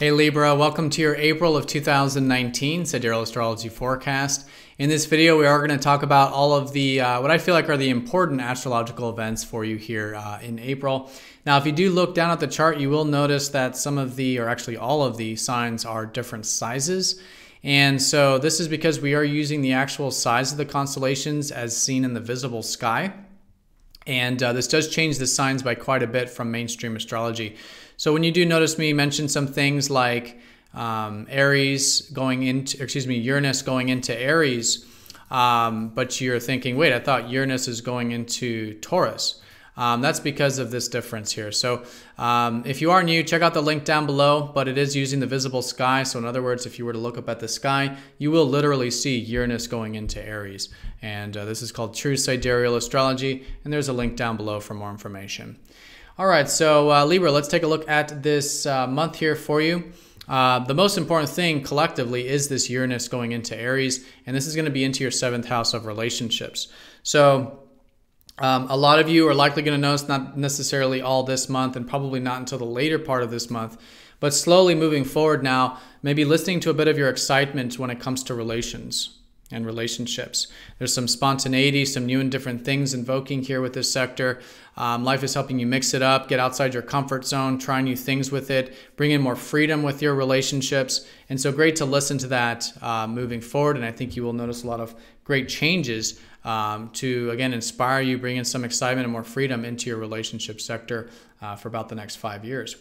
Hey Libra, welcome to your April of 2019 Sidereal Astrology forecast. In this video, we are going to talk about all of the, what I feel like are the important astrological events for you here in April. Now, if you do look down at the chart, you will notice that some of the, or actually all of the signs are different sizes. And so this is because we are using the actual size of the constellations as seen in the visible sky. And this does change the signs by quite a bit from mainstream astrology. So when you do notice me mention some things like Aries going into, Uranus going into Aries, but you're thinking, wait, I thought Uranus is going into Taurus. That's because of this difference here. So if you are new, check out the link down below, but it is using the visible sky. So in other words, if you were to look up at the sky, you will literally see Uranus going into Aries. And this is called True Sidereal Astrology, and there's a link down below for more information. All right, so Libra, let's take a look at this month here for you. The most important thing collectively is this Uranus going into Aries, and this is going to be into your 7th house of relationships. So a lot of you are likely going to notice, not necessarily all this month and probably not until the later part of this month, but slowly moving forward now, maybe listening to a bit of your excitement when it comes to relations and relationships. There's some spontaneity, some new and different things invoking here with this sector. Life is helping you mix it up, get outside your comfort zone, try new things with it, bring in more freedom with your relationships. And so great to listen to that moving forward. And I think you will notice a lot of great changes to, again, inspire you, bring in some excitement and more freedom into your relationship sector for about the next 5 years.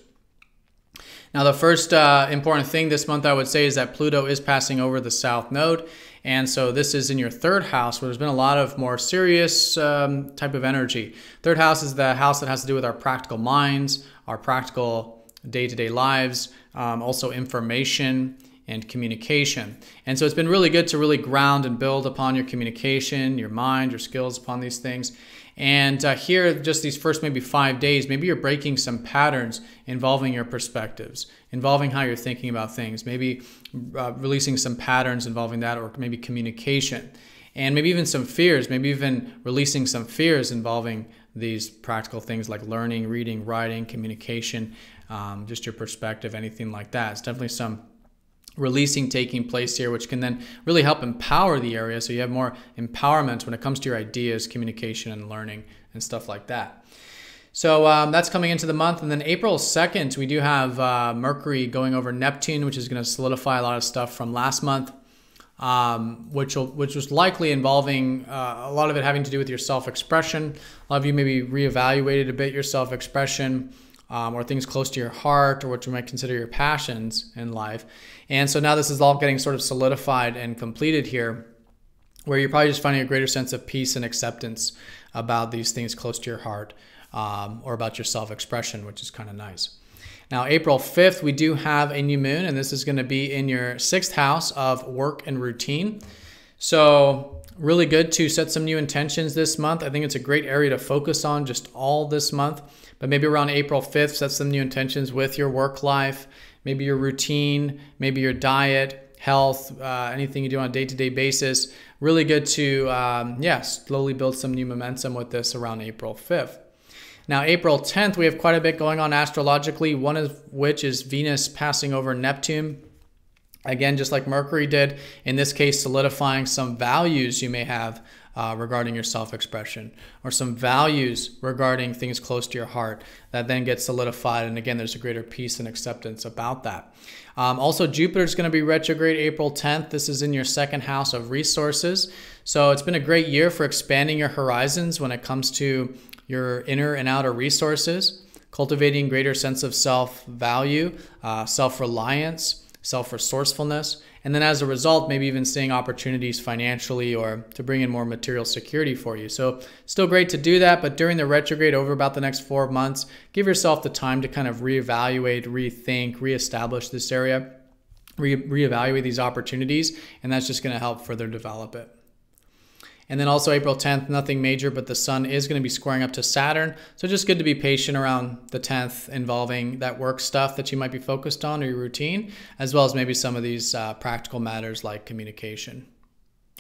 Now, the first important thing this month I would say is that Pluto is passing over the South Node. And so this is in your 3rd house, where there's been a lot of more serious type of energy. 3rd house is the house that has to do with our practical minds, our practical day-to-day lives, also information and communication. And so it's been really good to really ground and build upon your communication, your mind, your skills upon these things. And here, just these first maybe 5 days, maybe you're breaking some patterns involving your perspectives, involving how you're thinking about things, maybe releasing some patterns involving that, or maybe communication, and maybe even some fears, maybe even releasing some fears involving these practical things like learning, reading, writing, communication, just your perspective, anything like that. It's definitely some releasing taking place here, which can then really help empower the area, so you have more empowerment when it comes to your ideas, communication, and learning and stuff like that. So that's coming into the month. And then April 2nd, we do have Mercury going over Neptune, which is going to solidify a lot of stuff from last month, which was likely involving a lot of it having to do with your self-expression. A lot of you maybe reevaluated a bit your self-expression, or things close to your heart, or what you might consider your passions in life. And so now this is all getting sort of solidified and completed here, where you're probably just finding a greater sense of peace and acceptance about these things close to your heart, or about your self-expression, which is kind of nice. Now, April 5th, we do have a new moon, and this is going to be in your 6th house of work and routine. So really good to set some new intentions this month. I think it's a great area to focus on just all this month. But maybe around April 5th, set some new intentions with your work life, maybe your routine, maybe your diet, health, anything you do on a day-to-day basis. Really good to, slowly build some new momentum with this around April 5th. Now, April 10th, we have quite a bit going on astrologically, one of which is Venus passing over Neptune. Again, just like Mercury did, in this case, solidifying some values you may have regarding your self-expression, or some values regarding things close to your heart that then get solidified. And again, there's a greater peace and acceptance about that. Also, Jupiter is going to be retrograde April 10th. This is in your 2nd house of resources. So it's been a great year for expanding your horizons when it comes to your inner and outer resources, cultivating greater sense of self-value, self-reliance, self-resourcefulness, and then as a result, maybe even seeing opportunities financially or to bring in more material security for you. So still great to do that, but during the retrograde over about the next 4 months, give yourself the time to kind of reevaluate, rethink, reestablish this area, reevaluate these opportunities, and that's just going to help further develop it. And then also April 10th, nothing major, but the sun is going to be squaring up to Saturn. So just good to be patient around the 10th involving that work stuff that you might be focused on, or your routine, as well as maybe some of these practical matters like communication,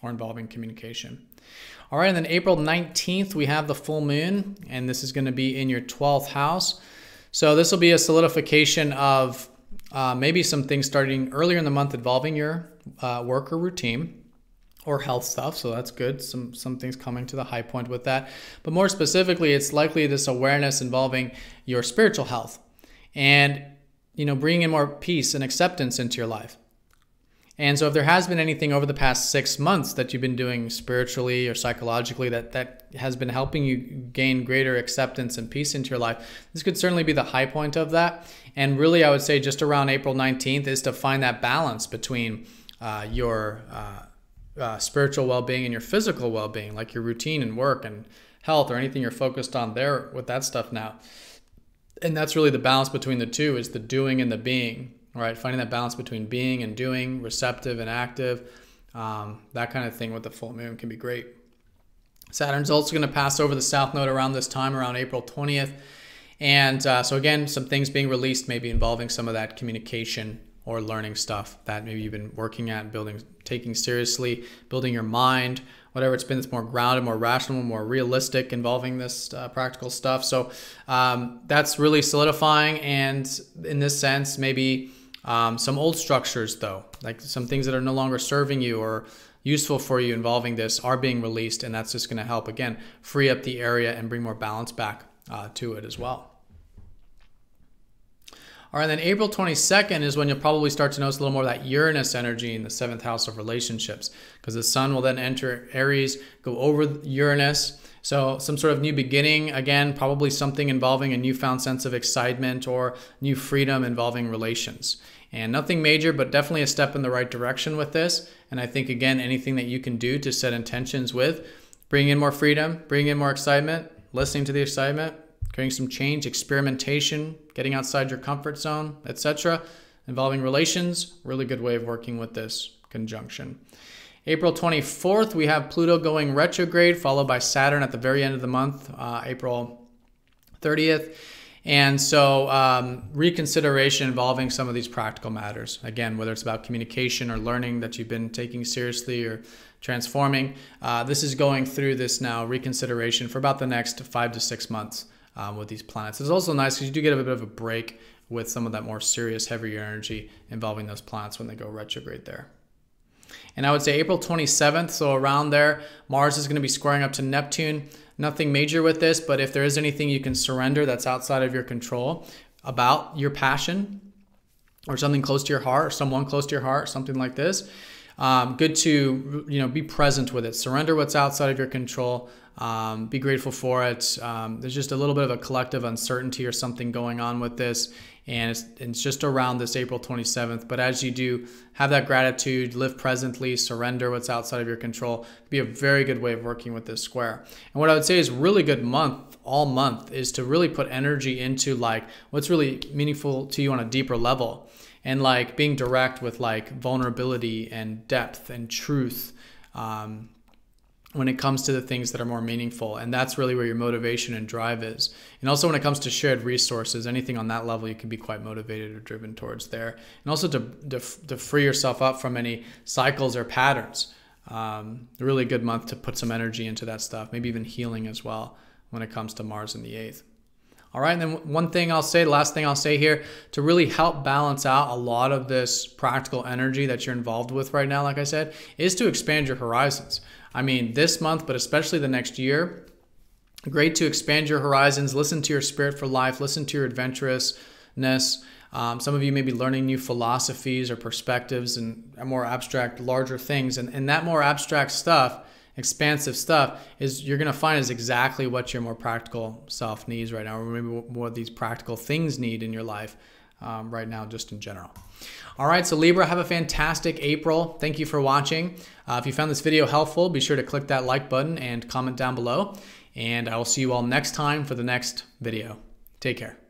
or involving communication. All right, and then April 19th, we have the full moon, and this is going to be in your 12th house. So this will be a solidification of maybe some things starting earlier in the month involving your work or routine or health stuff. So that's good. Some things coming to the high point with that. But more specifically, it's likely this awareness involving your spiritual health and, bringing in more peace and acceptance into your life. And so if there has been anything over the past 6 months that you've been doing spiritually or psychologically that has been helping you gain greater acceptance and peace into your life, this could certainly be the high point of that. And really, I would say just around April 19th is to find that balance between your spiritual well-being and your physical well-being, like your routine and work and health or anything you're focused on there with that stuff now. And that's really the balance between the two, is the doing and the being. Right, finding that balance between being and doing, receptive and active, that kind of thing with the full moon can be great. Saturn's also going to pass over the south node around this time, around April 20th. And so again, some things being released, maybe involving some of that communication or learning stuff that maybe you've been working at, building, taking seriously, building your mind, whatever it's been. It's more grounded, more rational, more realistic, involving this practical stuff. So that's really solidifying. And in this sense, maybe some old structures, though, like some things that are no longer serving you or useful for you involving this, are being released. And that's just going to help, again, free up the area and bring more balance back to it as well. All right, then April 22nd is when you'll probably start to notice a little more of that Uranus energy in the 7th house of relationships, because the sun will then enter Aries, go over Uranus. So some sort of new beginning, again, probably something involving a newfound sense of excitement or new freedom involving relations. And nothing major, but definitely a step in the right direction with this. And I think, again, anything that you can do to set intentions with, bring in more freedom, bring in more excitement, listening to the excitement, creating some change, experimentation, getting outside your comfort zone, etc., involving relations, really good way of working with this conjunction. April 24th, we have Pluto going retrograde, followed by Saturn at the very end of the month, April 30th. And so reconsideration involving some of these practical matters. Again, whether it's about communication or learning that you've been taking seriously or transforming, this is going through this now reconsideration for about the next 5 to 6 months with these planets. It's also nice because you do get a bit of a break with some of that more serious, heavier energy involving those planets when they go retrograde there. And I would say April 27th, so around there, Mars is going to be squaring up to Neptune. Nothing major with this, but if there is anything you can surrender that's outside of your control about your passion or something close to your heart or someone close to your heart, something like this, good to be present with it. Surrender what's outside of your control. Be grateful for it. There's just a little bit of a collective uncertainty or something going on with this. And it's just around this April 27th. But as you do, have that gratitude, live presently, surrender what's outside of your control. It'd be a very good way of working with this square. And what I would say is really good month, all month, is to really put energy into like what's really meaningful to you on a deeper level. And like being direct with like vulnerability and depth and truth when it comes to the things that are more meaningful. And that's really where your motivation and drive is. And also when it comes to shared resources, anything on that level, you can be quite motivated or driven towards there. And also to free yourself up from any cycles or patterns. A really good month to put some energy into that stuff, maybe even healing as well when it comes to Mars in the 8th. All right, and then one thing I'll say, the last thing I'll say here, to really help balance out a lot of this practical energy that you're involved with right now, like I said, is to expand your horizons. I mean, this month, but especially the next year, great to expand your horizons, listen to your spirit for life, listen to your adventurousness. Some of you may be learning new philosophies or perspectives and more abstract, larger things. And that more abstract stuff, expansive stuff, is you're going to find is exactly what your more practical self needs right now, or maybe what these practical things need in your life right now, just in general. All right, so Libra, have a fantastic April. Thank you for watching. If you found this video helpful, be sure to click that like button and comment down below. And I will see you all next time for the next video. Take care.